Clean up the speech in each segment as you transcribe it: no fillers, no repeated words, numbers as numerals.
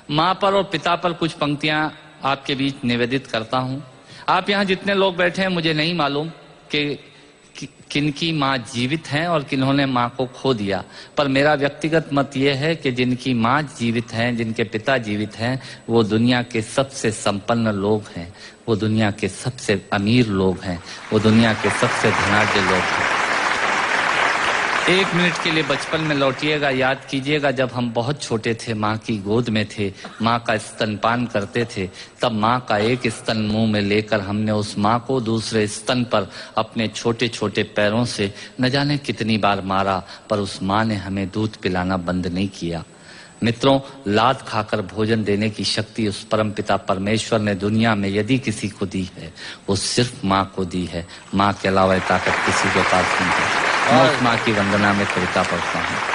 माँ पर और पिता पर कुछ पंक्तियां आपके बीच निवेदित करता हूं। आप यहाँ जितने लोग बैठे हैं, मुझे नहीं मालूम कि किनकी माँ जीवित हैं और किन्होंने माँ को खो दिया, पर मेरा व्यक्तिगत मत यह है कि जिनकी माँ जीवित हैं, जिनके पिता जीवित हैं, वो दुनिया के सबसे संपन्न लोग हैं, वो दुनिया के सबसे अमीर लोग हैं, वो दुनिया के सबसे धनाढ्य लोग हैं। एक मिनट के लिए बचपन में लौटिएगा, याद कीजिएगा जब हम बहुत छोटे थे, माँ की गोद में थे, माँ का स्तनपान करते थे, तब माँ का एक स्तन मुंह में लेकर हमने उस माँ को दूसरे स्तन पर अपने छोटे छोटे पैरों से न जाने कितनी बार मारा, पर उस माँ ने हमें दूध पिलाना बंद नहीं किया। मित्रों, लात खाकर भोजन देने की शक्ति उस परमपिता परमेश्वर ने दुनिया में यदि किसी को दी है, वो सिर्फ माँ को दी है। माँ के अलावा ताकत किसी के पास नहीं है। मैं उस माँ की वंदना में कविता पढ़ता हूँ।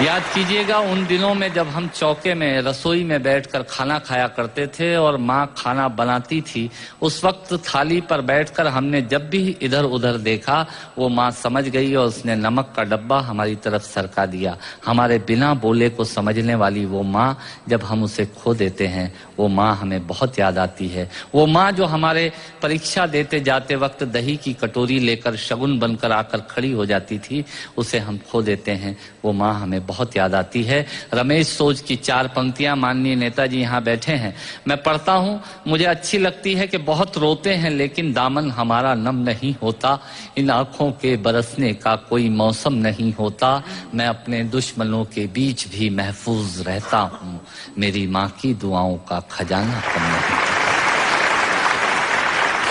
याद कीजिएगा उन दिनों में जब हम चौके में रसोई में बैठकर खाना खाया करते थे और माँ खाना बनाती थी, उस वक्त थाली पर बैठकर हमने जब भी इधर उधर देखा, वो माँ समझ गई और उसने नमक का डब्बा हमारी तरफ सरका दिया। हमारे बिना बोले को समझने वाली वो माँ, जब हम उसे खो देते हैं, वो माँ हमें बहुत याद आती है। वो माँ जो हमारे परीक्षा देते जाते वक्त दही की कटोरी लेकर शगुन बनकर आकर खड़ी हो जाती थी, उसे हम खो देते हैं। वो माँ हमें बहुत याद आती है। रमेश सोज की 4 पंक्तियां माननीय नेताजी यहाँ बैठे हैं, मैं पढ़ता हूँ। मुझे अच्छी लगती है कि बहुत रोते हैं लेकिन दामन हमारा नम नहीं होता, इन आंखों के बरसने का कोई मौसम नहीं होता, मैं अपने दुश्मनों के बीच भी महफूज रहता हूँ, मेरी माँ की दुआओं का खजाना कम नहीं।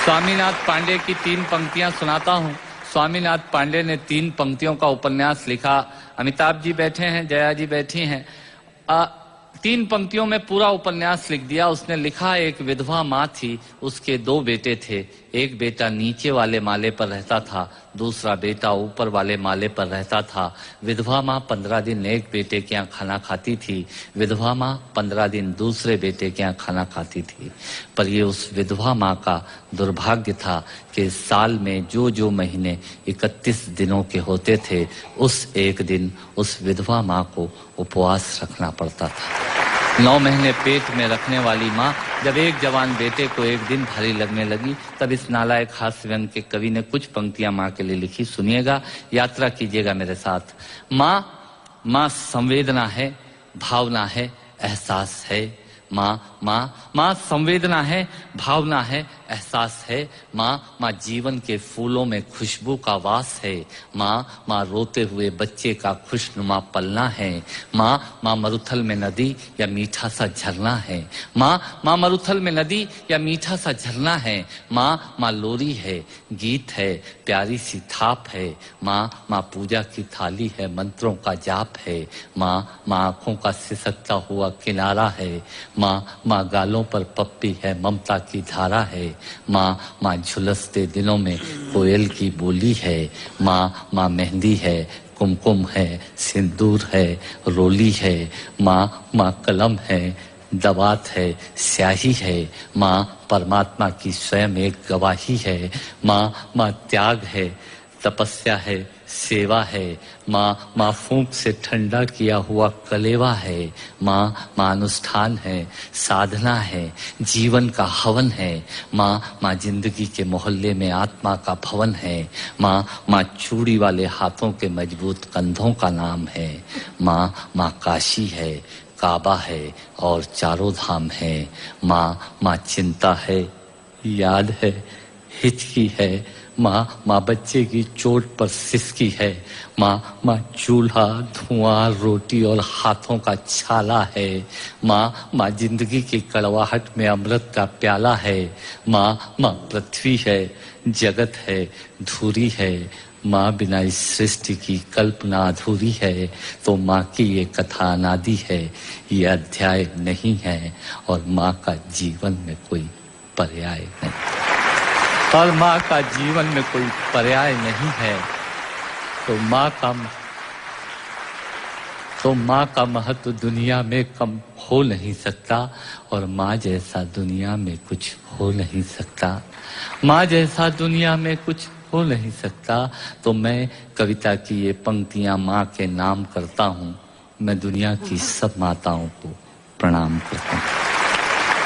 स्वामीनाथ पांडे की 3 पंक्तियां सुनाता हूँ। स्वामीनाथ पांडे ने 3 पंक्तियों का उपन्यास लिखा। अमिताभ जी बैठे हैं, जया जी बैठी हैं। 3 पंक्तियों में पूरा उपन्यास लिख दिया। उसने लिखा, एक विधवा माँ थी, उसके 2 बेटे थे। एक बेटा नीचे वाले माले पर रहता था, दूसरा बेटा ऊपर वाले माले पर रहता था। विधवा माँ 15 दिन एक बेटे के यहाँ खाना खाती थी, विधवा माँ 15 दिन दूसरे बेटे के यहाँ खाना खाती थी। पर ये उस विधवा माँ का दुर्भाग्य था कि साल में जो महीने 31 दिनों के होते थे, उस एक दिन उस विधवा माँ को उपवास रखना पड़ता था। 9 महीने पेट में रखने वाली माँ जब एक जवान बेटे को एक दिन भारी लगने लगी, तब इस नालायक हास्य व्यंग के कवि ने कुछ पंक्तियां माँ के लिए लिखी। सुनिएगा, यात्रा कीजिएगा मेरे साथ। माँ संवेदना है, भावना है, एहसास है। माँ संवेदना है, भावना है, एहसास है। माँ जीवन के फूलों में खुशबू का वास है। माँ रोते हुए बच्चे का खुशनुमा पलना है। माँ मरुथल में नदी या मीठा सा झरना है। माँ मरुथल में नदी या मीठा सा झरना है। माँ लोरी है, गीत है, प्यारी सी थाप है। माँ पूजा की थाली है, मंत्रों का जाप है। माँ आंखों का सिसकता हुआ किनारा है। माँ गालों पर पप्पी है, ममता की धारा है। माँ झुलसते दिनों में कोयल की बोली है। माँ मेहंदी है, कुमकुम है, सिंदूर है, रोली है। माँ कलम है, दवात है, स्याही है। माँ परमात्मा की स्वयं एक गवाही है। माँ त्याग है, तपस्या है, सेवा है। माँ फूंक से ठंडा किया हुआ कलेवा है। माँ अनुष्ठान है, साधना है, जीवन का हवन है। माँ जिंदगी के मोहल्ले में आत्मा का भवन है। माँ चूड़ी वाले हाथों के मजबूत कंधों का नाम है। माँ काशी है, काबा है और चारों धाम है। माँ चिंता है, याद है, हिचकी है। माँ बच्चे की चोट पर सिसकी है। माँ चूल्हा, धुआं, रोटी और हाथों का छाला है। माँ जिंदगी की कड़वाहट में अमृत का प्याला है। माँ पृथ्वी है, जगत है, धुरी है। माँ बिना इस सृष्टि की कल्पना अधूरी है। तो माँ की ये कथा अनादि है, ये अध्याय नहीं है, और माँ का जीवन में कोई पर्याय नहीं, और माँ का जीवन में कोई पर्याय नहीं है। तो माँ का महत्व दुनिया में कम हो नहीं सकता, और माँ जैसा दुनिया में कुछ हो नहीं सकता। माँ जैसा दुनिया में कुछ हो नहीं सकता। तो मैं कविता की ये पंक्तियां माँ के नाम करता हूँ। मैं दुनिया की सब माताओं को प्रणाम करता हूँ।